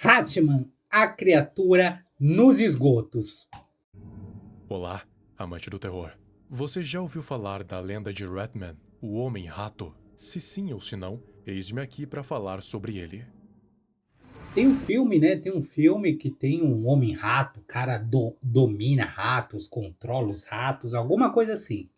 Hatman, a criatura nos esgotos. Olá, amante do terror. Você já ouviu falar da lenda de Ratman, o Homem-Rato? Se sim ou se não, eis-me aqui para falar sobre ele. Tem um filme, né? Tem um filme que tem um homem-rato, o cara domina ratos, controla os ratos, alguma coisa assim.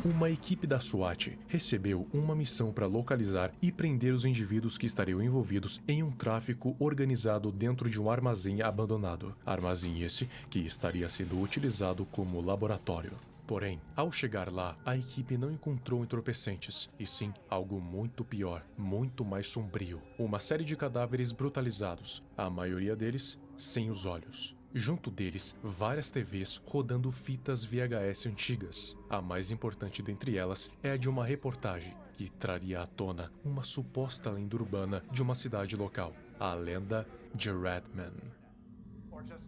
Uma equipe da SWAT recebeu uma missão para localizar e prender os indivíduos que estariam envolvidos em um tráfico organizado dentro de um armazém abandonado. Armazém esse que estaria sendo utilizado como laboratório. Porém, ao chegar lá, a equipe não encontrou entorpecentes, e sim algo muito pior, muito mais sombrio. Uma série de cadáveres brutalizados, a maioria deles sem os olhos. Junto deles, várias TVs rodando fitas VHS antigas. A mais importante dentre elas é a de uma reportagem que traria à tona uma suposta lenda urbana de uma cidade local, a lenda de Ratman. Or just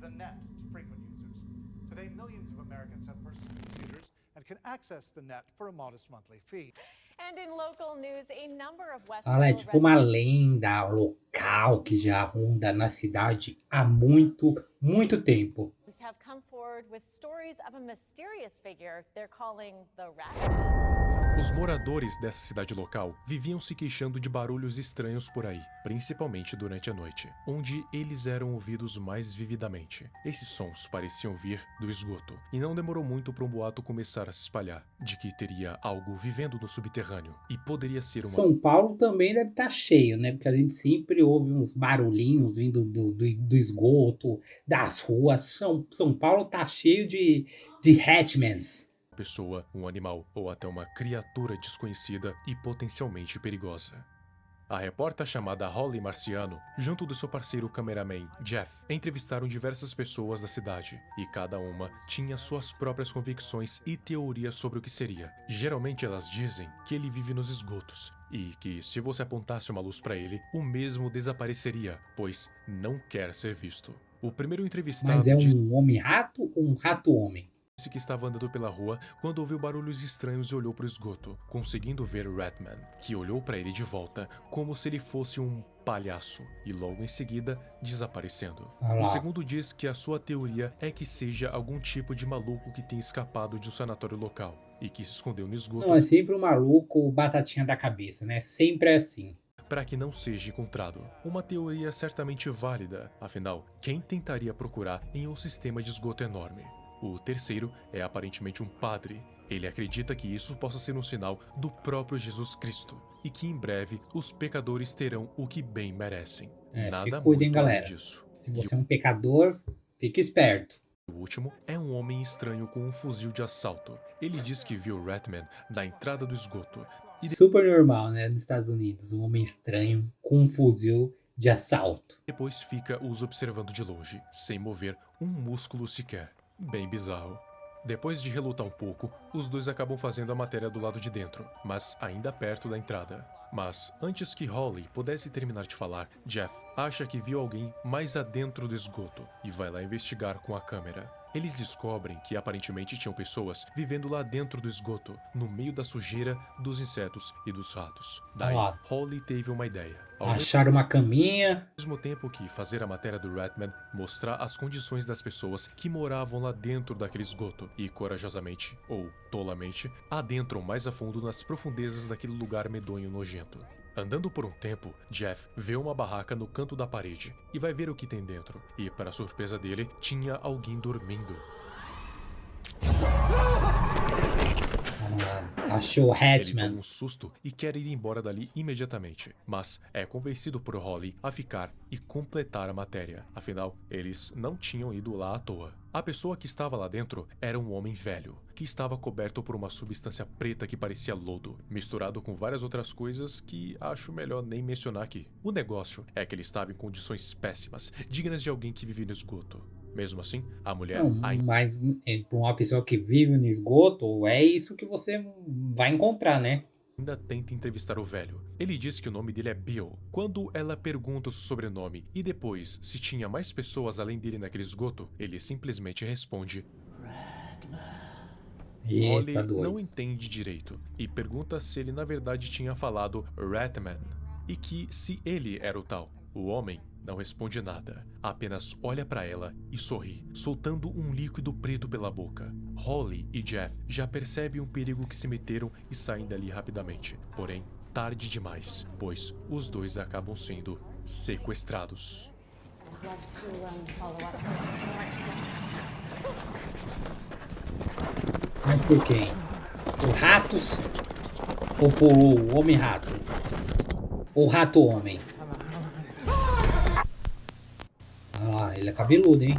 the net to frequent users. Today, millions of Americans have personal computers and can access the net for a modest monthly fee. And in local news, a number of Ela é Westville tipo uma residents lenda local que já ronda na cidade há muito, muito tempo. have come forward with stories of a mysterious figure they're calling the Ratman. Os moradores dessa cidade local viviam se queixando de barulhos estranhos por aí, principalmente durante a noite, onde eles eram ouvidos mais vividamente. Esses sons pareciam vir do esgoto, e não demorou muito para um boato começar a se espalhar, de que teria algo vivendo no subterrâneo, e poderia ser uma... São Paulo também deve estar cheio, né? Porque a gente sempre ouve uns barulhinhos vindo do esgoto, das ruas. São Paulo tá cheio de Hatmans. pessoa, um animal ou até uma criatura desconhecida e potencialmente perigosa. A repórter chamada Holly Marciano, junto do seu parceiro cameraman Jeff, entrevistaram diversas pessoas da cidade, e cada uma tinha suas próprias convicções e teorias sobre o que seria. Geralmente elas dizem que ele vive nos esgotos, e que se você apontasse uma luz para ele, o mesmo desapareceria, pois não quer ser visto. O primeiro entrevistado Mas é disse um homem-rato ou um rato-homem? que estava andando pela rua quando ouviu barulhos estranhos e olhou para o esgoto, conseguindo ver Ratman, que olhou para ele de volta como se ele fosse um palhaço, e logo em seguida desaparecendo. Ah lá. O segundo diz que a sua teoria é que seja algum tipo de maluco que tenha escapado de um sanatório local e que se escondeu no esgoto Não, é sempre um maluco batatinha da cabeça, né? Sempre é assim. para que não seja encontrado. Uma teoria certamente válida, afinal, quem tentaria procurar em um sistema de esgoto enorme? O terceiro é aparentemente um padre. Ele acredita que isso possa ser um sinal do próprio Jesus Cristo e que em breve os pecadores terão o que bem merecem. É, se Nada cuidem, muito além galera. disso. Se você é um pecador, fique esperto. O último é um homem estranho com um fuzil de assalto. Ele diz que viu Ratman na entrada do esgoto e Super normal, né? Nos Estados Unidos, um homem estranho com um fuzil de assalto. depois fica os observando de longe, sem mover um músculo sequer. Bem bizarro. Depois de relutar um pouco, os dois acabam fazendo a matéria do lado de dentro, mas ainda perto da entrada. Mas, antes que Holly pudesse terminar de falar, Jeff acha que viu alguém mais adentro do esgoto e vai lá investigar com a câmera. Eles descobrem que aparentemente tinham pessoas vivendo lá dentro do esgoto, no meio da sujeira, dos insetos e dos ratos. Daí, Ah. Holly teve uma ideia. Ao Acharam uma caminha. mesmo tempo que fazer a matéria do Ratman, mostrar as condições das pessoas que moravam lá dentro daquele esgoto e corajosamente, ou tolamente, adentram mais a fundo nas profundezas daquele lugar medonho e nojento. Andando por um tempo, Jeff vê uma barraca no canto da parede e vai ver o que tem dentro. E, para surpresa dele, tinha alguém dormindo. Achou Ele toma Hatman. um susto e quer ir embora dali imediatamente, mas é convencido por Holly a ficar e completar a matéria. Afinal, eles não tinham ido lá à toa. A pessoa que estava lá dentro era um homem velho, que estava coberto por uma substância preta que parecia lodo, misturado com várias outras coisas que acho melhor nem mencionar aqui. O negócio é que ele estava em condições péssimas, dignas de alguém que vive no esgoto. Mesmo assim, a mulher Não, ainda mas para uma pessoa que vive no esgoto, é isso que você vai encontrar, né? tenta entrevistar o velho. Ele diz que o nome dele é Bill. Quando ela pergunta o seu sobrenome e depois se tinha mais pessoas além dele naquele esgoto, ele simplesmente responde. Holly Eita, doido. não entende direito e pergunta se ele na verdade tinha falado Ratman e que se ele era o tal, o homem não responde nada, apenas olha para ela e sorri, soltando um líquido preto pela boca. Holly e Jeff já percebem o perigo que se meteram e saem dali rapidamente, porém tarde demais, pois os dois acabam sendo sequestrados. Mas por quem? Por ratos? Ou por o Homem-Rato? Ou Rato-Homem? Ah, ele é cabeludo, hein?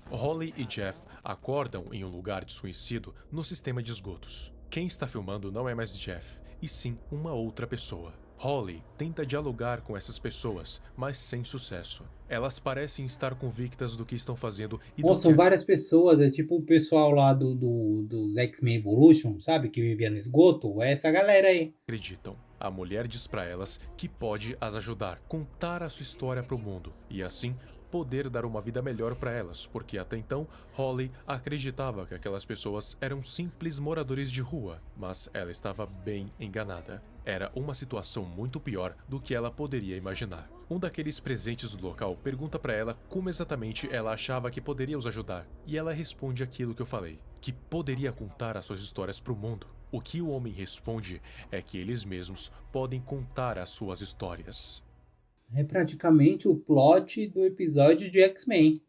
Holly e Jeff acordam em um lugar desconhecido no sistema de esgotos. Quem está filmando não é mais Jeff, e sim uma outra pessoa. Holly tenta dialogar com essas pessoas, mas sem sucesso. Elas parecem estar convictas do que estão fazendo e do Nossa, são que várias pessoas, é tipo o pessoal lá dos X-Men Evolution, sabe? Que vivia no esgoto. É essa galera aí. acreditam. A mulher diz para elas que pode as ajudar, contar a sua história para o mundo e assim poder dar uma vida melhor para elas, porque até então Holly acreditava que aquelas pessoas eram simples moradores de rua, mas ela estava bem enganada. Era uma situação muito pior do que ela poderia imaginar. Um daqueles presentes do local pergunta para ela como exatamente ela achava que poderia os ajudar, e ela responde aquilo que eu falei, que poderia contar as suas histórias para o mundo. O que o homem responde é que eles mesmos podem contar as suas histórias. É praticamente o plot do episódio de X-Men.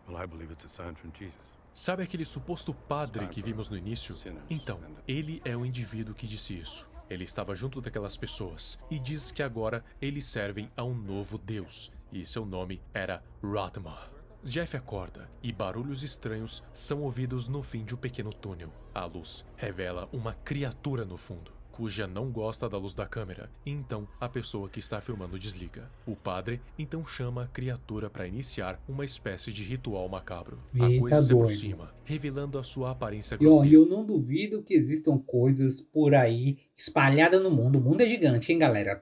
Well, I believe it's a sign from Jesus. Sabe aquele suposto padre que vimos no início? Então, ele é o indivíduo que disse isso. Ele estava junto daquelas pessoas e diz que agora eles servem a um novo Deus, e seu nome era Ratma. Jeff acorda e barulhos estranhos são ouvidos no fim de um pequeno túnel. A luz revela uma criatura no fundo, cuja não gosta da luz da câmera, e então a pessoa que está filmando desliga. O padre então chama a criatura para iniciar uma espécie de ritual macabro. A Eita, coisa se doido. aproxima, revelando a sua aparência E ó, grotesca. eu não duvido que existam coisas por aí espalhadas no mundo. O mundo é gigante, hein, galera?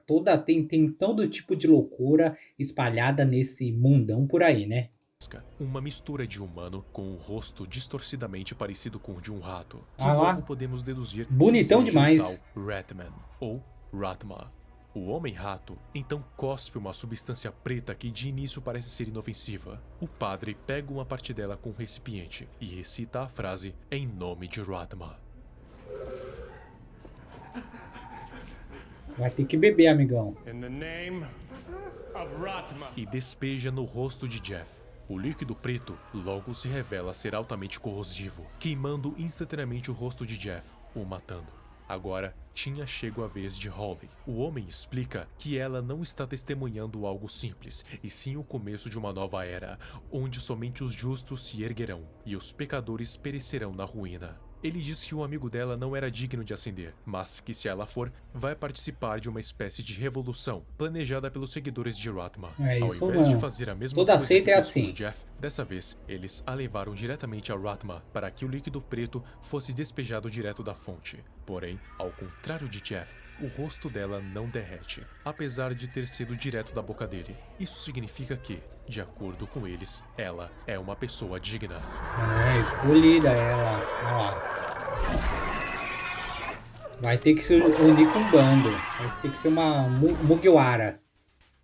Tem todo tipo de loucura espalhada nesse mundão por aí, né? Uma mistura de humano com o rosto distorcidamente parecido com o de um rato, que Ah lá. logo podemos deduzir Bonitão que seja demais. o tal Ratman ou Ratma. O homem-rato então cospe uma substância preta que de início parece ser inofensiva. O padre pega uma parte dela com um recipiente e recita a frase em nome de Ratma. Vai ter que beber, amigão. In the name of Ratma. E despeja no rosto de Jeff. O líquido preto logo se revela ser altamente corrosivo, queimando instantaneamente o rosto de Jeff, o matando. Agora tinha chego a vez de Holly. O homem explica que ela não está testemunhando algo simples, e sim o começo de uma nova era, onde somente os justos se erguerão e os pecadores perecerão na ruína. Ele diz que o amigo dela não era digno de ascender, mas que se ela for, vai participar de uma espécie de revolução planejada pelos seguidores de Ratma. É Ao isso invés de mesmo. fazer a mesma Toda coisa seita que é fez com assim. o Jeff, dessa vez eles a levaram diretamente a Ratma para que o líquido preto fosse despejado direto da fonte. Porém, ao contrário de Jeff, o rosto dela não derrete, apesar de ter sido direto da boca dele. Isso significa que, de acordo com eles, ela é uma pessoa digna. É, escolhida ela. Ó. Vai ter que se unir com um bando. Vai ter que ser uma Mugiwara.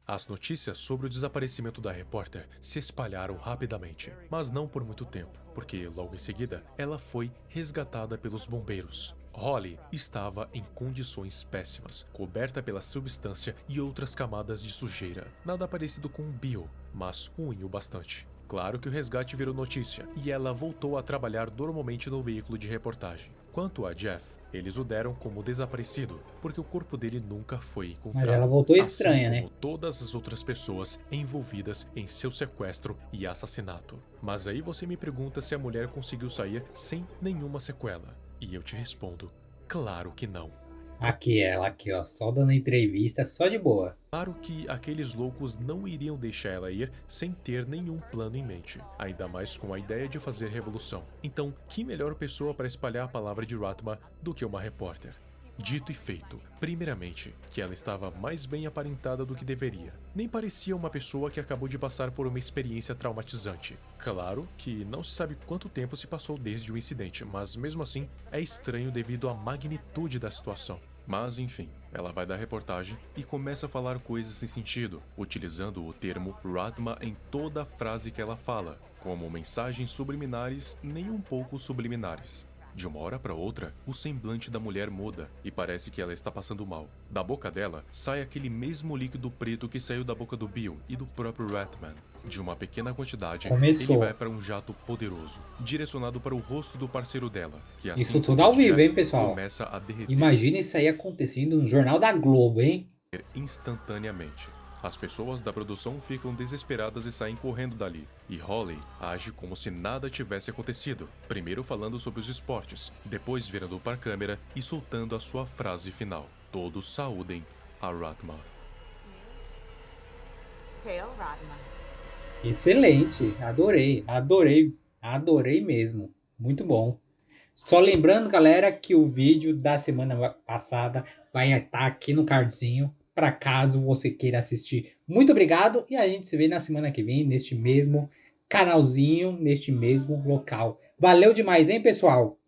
As notícias sobre o desaparecimento da repórter se espalharam rapidamente, mas não por muito tempo, porque logo em seguida ela foi resgatada pelos bombeiros. Holly estava em condições péssimas, coberta pela substância e outras camadas de sujeira. Nada parecido com um bio, mas ruim o bastante. Claro que o resgate virou notícia, e ela voltou a trabalhar normalmente no veículo de reportagem. Quanto a Jeff, eles o deram como desaparecido, porque o corpo dele nunca foi encontrado. Mas ela voltou assim estranha, né? como todas as outras pessoas envolvidas em seu sequestro e assassinato. Mas aí você me pergunta se a mulher conseguiu sair sem nenhuma sequela. E eu te respondo, claro que não. Aqui ela, aqui ó, só dando entrevista, só de boa. Claro que aqueles loucos não iriam deixar ela ir sem ter nenhum plano em mente, ainda mais com a ideia de fazer revolução. Então, que melhor pessoa para espalhar a palavra de Ratma do que uma repórter? Dito e feito, primeiramente, que ela estava mais bem aparentada do que deveria. Nem parecia uma pessoa que acabou de passar por uma experiência traumatizante. Claro que não se sabe quanto tempo se passou desde o incidente, mas mesmo assim é estranho devido à magnitude da situação. Mas enfim, ela vai dar reportagem e começa a falar coisas sem sentido, utilizando o termo Ratma em toda a frase que ela fala, como mensagens subliminares nem um pouco subliminares. De uma hora para outra, o semblante da mulher muda e parece que ela está passando mal. Da boca dela sai aquele mesmo líquido preto que saiu da boca do Bill e do próprio Ratman. De uma pequena quantidade, Começou. ele vai para um jato poderoso, direcionado para o rosto do parceiro dela, que assim Isso tudo como ao vivo, Jack, hein, pessoal? começa a derreter Imagina isso aí acontecendo no Jornal da Globo, hein? instantaneamente. As pessoas da produção ficam desesperadas e saem correndo dali. E Holly age como se nada tivesse acontecido, primeiro falando sobre os esportes, depois virando para a câmera e soltando a sua frase final. Todos saúdem a Ratma. Hail Ratma. Excelente, adorei mesmo, muito bom. Só lembrando, galera, que o vídeo da semana passada vai estar aqui no cardzinho, para caso você queira assistir. Muito obrigado e a gente se vê na semana que vem, neste mesmo canalzinho, neste mesmo local. Valeu demais, hein, pessoal?